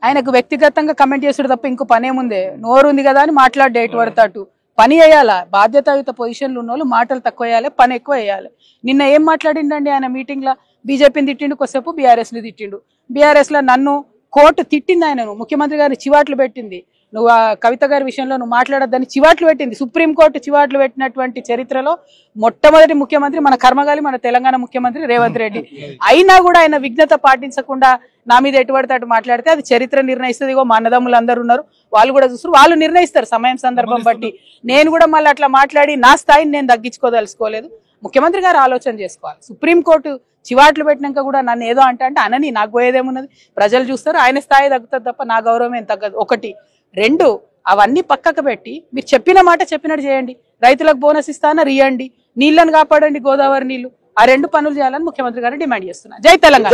ఆయనకు వ్యక్తిగతంగా కమెంట్ చేసాడు తప్ప ఇంకో పనేముందే? నోరు ఉంది కదా అని మాట్లాడే ఎటు పడతాటు పని వేయాలా. బాధ్యతాయుత పొజిషన్లు ఉన్న వాళ్ళు మాటలు తక్కువ వేయాలి, పని ఎక్కువ వేయాలి. నిన్న ఏం మాట్లాడిండండి ఆయన మీటింగ్ లో? బీజేపీని తిట్టిండు, కొద్దిసేపు బీఆర్ఎస్ ని తిట్టిండు. బీఆర్ఎస్ లో నన్ను కోర్టు తిట్టింది, ఆయనను ముఖ్యమంత్రి గారిని చివాట్లు పెట్టింది. నువ్వు ఆ కవిత గారి విషయంలో నువ్వు మాట్లాడొద్దని చివాట్లు పెట్టింది. సుప్రీంకోర్టు చివాట్లు పెట్టినటువంటి చరిత్రలో మొట్టమొదటి ముఖ్యమంత్రి మన కర్మగాలి, మన తెలంగాణ ముఖ్యమంత్రి రేవంత్ రెడ్డి. అయినా కూడా ఆయన విఘ్నత పాటించకుండా నా మీద ఎటువంటి అటు మాట్లాడితే అది చరిత్ర నిర్ణయిస్తుంది. ఇగో మా అన్నదమ్ములు అందరూ ఉన్నారు, వాళ్ళు కూడా చూస్తారు, వాళ్ళు నిర్ణయిస్తారు సమయం సందర్భం బట్టి. నేను కూడా మళ్ళీ అట్లా మాట్లాడి నా స్థాయిని నేను తగ్గించుకోదలుచుకోలేదు. ముఖ్యమంత్రి గారు ఆలోచన చేసుకోవాలి. సుప్రీంకోర్టు చివాట్లు పెట్టినాక కూడా నన్ను ఏదో అంటే అనని, నాకు పోయేదేమున్నది? ప్రజలు చూస్తారు, ఆయన స్థాయి తగ్గుతుంది తప్ప నా గౌరవం ఏం తగ్గదు. ఒకటి. రెండు, అవన్నీ పక్కకు పెట్టి మీరు చెప్పిన మాట చెప్పినట్టు చేయండి. రైతులకు బోనస్ ఇస్తానని రియండి, నీళ్లను కాపాడండి, గోదావరి నీళ్లు. ఆ రెండు పనులు చేయాలని ముఖ్యమంత్రి గారు డిమాండ్ చేస్తున్నారు. జై తెలంగాణ.